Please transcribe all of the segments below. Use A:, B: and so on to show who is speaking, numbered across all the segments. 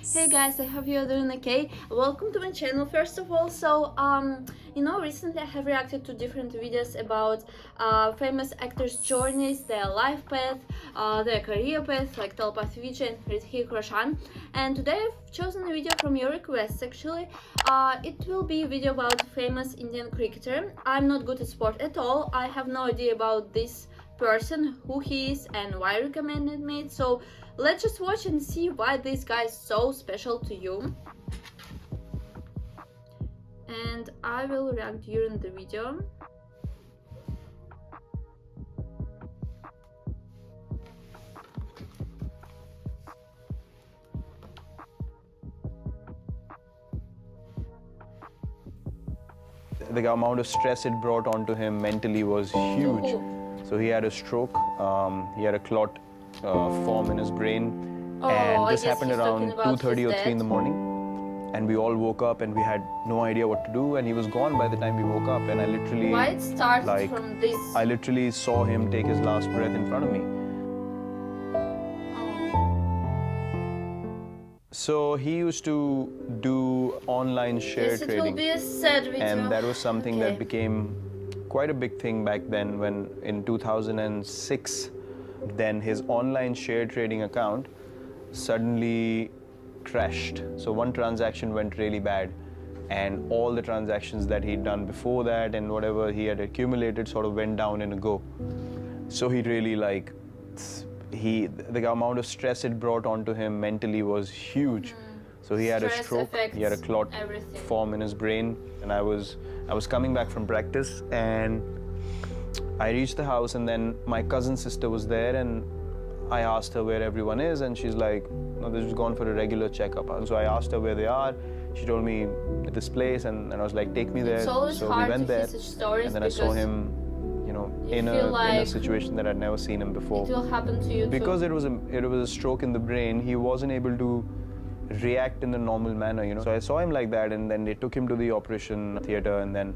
A: Hey guys, I hope you're doing okay. Welcome to my channel first of all. Recently I have reacted to different videos about famous actors' journeys, their life path, their career path, like Telepathy Vijay and Hrithik Roshan. And today I've chosen a video from your requests actually. It will be a video about famous Indian cricketer. I'm not good at sport at all. I have no idea about this person, who he is and why I recommended me. So let's just watch and see why this guy is so special to you. And I will react during the video.
B: The amount of stress it brought onto him mentally was huge. So he had a stroke, he had a clot form in his brain, and this happened around 2:30 or 3 in the morning. And we all woke up and we had no idea what to do, and he was gone by the time we woke up. And I literally,
A: why it starts from this?
B: I literally saw him take his last breath in front of me. So he used to do online share
A: It
B: trading.
A: will be a sad video.
B: And that was something that became quite a big thing back then, when in 2006, then his online share trading account suddenly crashed. So one transaction went really bad, and all the transactions that he'd done before that and whatever he had accumulated sort of went down in a go. So he really the amount of stress it brought onto him mentally was huge. So he had a stroke, he had a clot form in his brain, and I was coming back from practice, and I reached the house, and then my cousin's sister was there, and I asked her where everyone is, and she's like, no, they've just gone for a regular checkup. So I asked her where they are. She told me this place, and I was like, take me there. So we went there, and then I saw him, in a situation that I'd never seen him before.
A: It will happen to you
B: because
A: too.
B: it was a stroke in the brain. He wasn't able to react in a normal manner, So I saw him like that, and then they took him to the operation theater, and then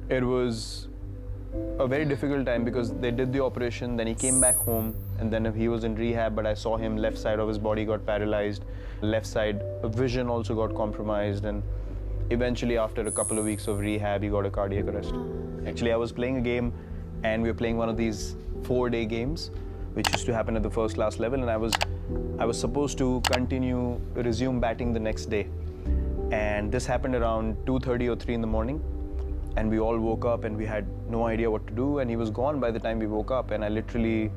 B: it was a very difficult time because they did the operation, then he came back home, and then he was in rehab, but I saw him, left side of his body got paralyzed, left side vision also got compromised, and eventually after a couple of weeks of rehab, he got a cardiac arrest. Actually, I was playing a game, and we were playing one of these 4-day games, which used to happen at the first class level, and I was supposed to resume batting the next day. And this happened around 2:30 or 3 in the morning, and we all woke up and we had no idea what to do, and he was gone by the time we woke up, and I literally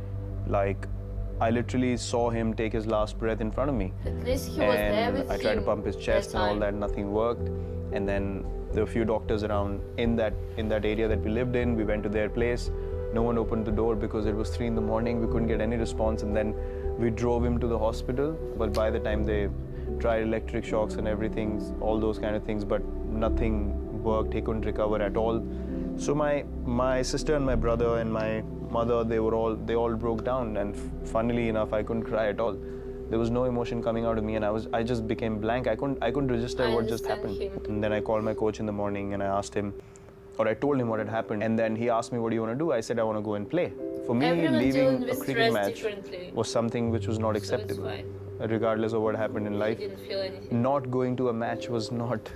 B: saw him take his last breath in front of me.
A: At least he was there with
B: I tried to pump his chest and all that, nothing worked. And then there were a few doctors around in that area that we lived in. We went to their place. No one opened the door because it was 3 in the morning. We couldn't get any response, and then we drove him to the hospital. But by the time they tried electric shocks and everything, all those kind of things, but nothing worked. He couldn't recover at all. So my sister and my brother and my mother, they all broke down, and funnily enough, I couldn't cry at all. There was no emotion coming out of me, and I just became blank. I couldn't register what just happened. And then I called my coach in the morning, and I asked him, or I told him what had happened, and then he asked me, what do you want to do? I said, I want to go and play. For me, leaving a cricket match was something which was not acceptable, regardless of what happened in life. Not going to a match was not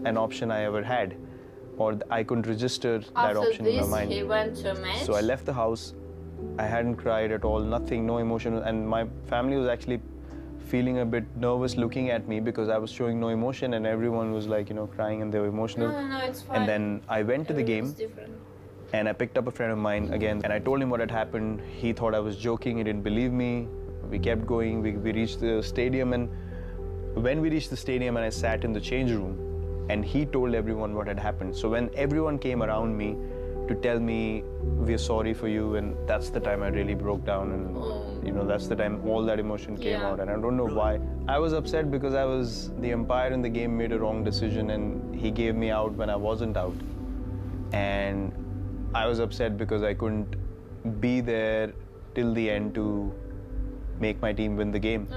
B: an option I ever had, or I couldn't register that option in my mind.
A: He went to a match.
B: So I left the house. I hadn't cried at all, nothing, no emotion, and my family was actually feeling a bit nervous looking at me because I was showing no emotion, and everyone was like, crying, and they were emotional.
A: No, it's fine.
B: And then I went to the game, and I picked up a friend of mine again, and I told him what had happened. He thought I was joking, he didn't believe me. We kept going, we reached the stadium, and when we reached the stadium and I sat in the change room, and he told everyone what had happened. So when everyone came around me to tell me, we're sorry for you, and that's the time I really broke down, and that's the time all that emotion came out, and I don't know why. I was upset because the umpire in the game made a wrong decision, and he gave me out when I wasn't out. And I was upset because I couldn't be there till the end to make my team win the game.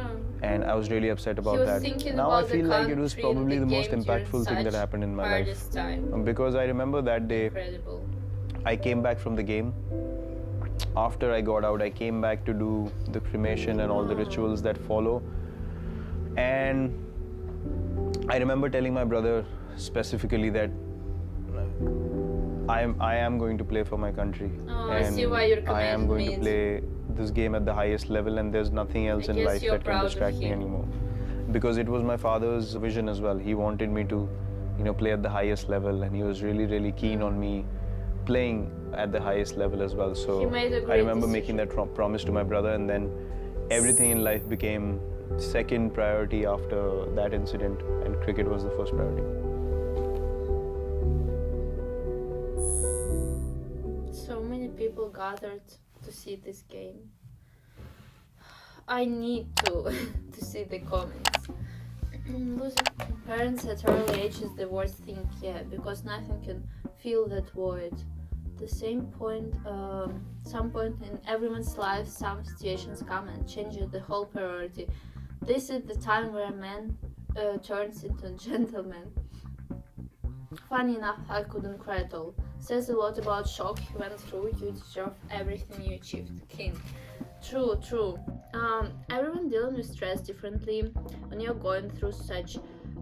B: And I was really upset about that. Now I feel like it was probably the most impactful thing that happened in my life. Because I remember that day, I came back from the game. After I got out, I came back to do the cremation and all the rituals that follow. And I remember telling my brother specifically that I am going to play for my country.
A: Oh,
B: and
A: I see why you're
B: I am going to
A: committed.
B: play this game at the highest level, and there's nothing else
A: I
B: in
A: guess
B: life
A: you're
B: that can
A: proud of
B: distract me
A: him.
B: anymore. Because it was my father's vision as well. He wanted me to, play at the highest level, and he was really, really keen on me playing at the highest level as well.
A: He
B: So
A: made a
B: I
A: great
B: remember
A: decision.
B: making that promise to my brother, and then everything in life became second priority after that incident, and cricket was the first priority.
A: So many people gathered to see this game. I need to to see the comments. Losing parents at early age is the worst thing, yeah, because nothing can fill that void. The same point, some point in everyone's life, some situations come and change the whole priority. This is the time where a man turns into a gentleman. Funny enough, I couldn't cry at all. Says a lot about shock you went through. You deserve everything you achieved, King. True. Everyone dealing with stress differently. When you're going through such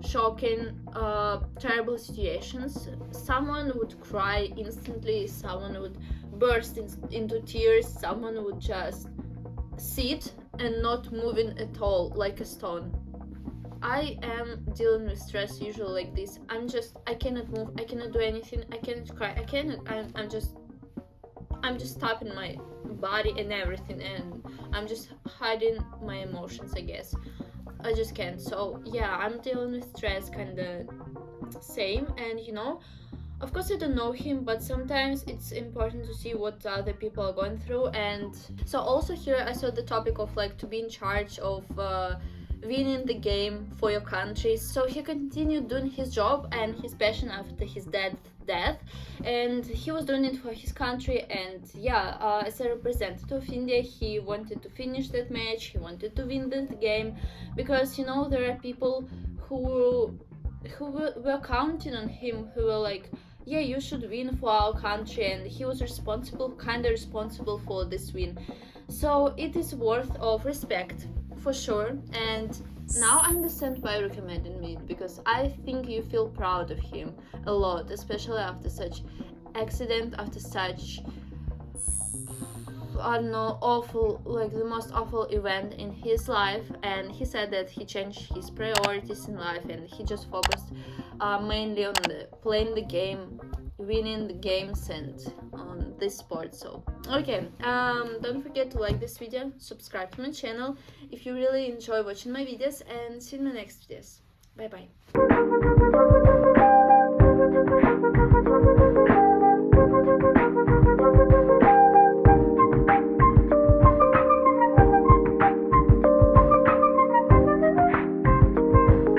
A: shocking, terrible situations, someone would cry instantly, someone would burst into tears, someone would just sit and not moving at all, like a stone. I am dealing with stress usually like this. I cannot move, I cannot do anything, I cannot cry, I'm just stopping my body and everything, and I'm just hiding my emotions, I guess. I just can't. So yeah, I'm dealing with stress kinda same, and of course I don't know him, but sometimes it's important to see what other people are going through. And so also here I saw the topic of like to be in charge of winning the game for your country. So he continued doing his job and his passion after his dad's death, and he was doing it for his country. And yeah, as a representative of India, he wanted to finish that match, he wanted to win that game, because there are people who were counting on him, who were like, yeah, you should win for our country, and he was kinda responsible for this win. So it is worth of respect for sure. And now I understand why you recommended me, because I think you feel proud of him a lot, especially after such accident, after such, I don't know, awful, like the most awful event in his life. And he said that he changed his priorities in life, and he just focused mainly on playing the game, winning the games, and on this sport. So okay, don't forget to like this video, subscribe to my channel if you really enjoy watching my videos, and see you in my next videos. Bye bye.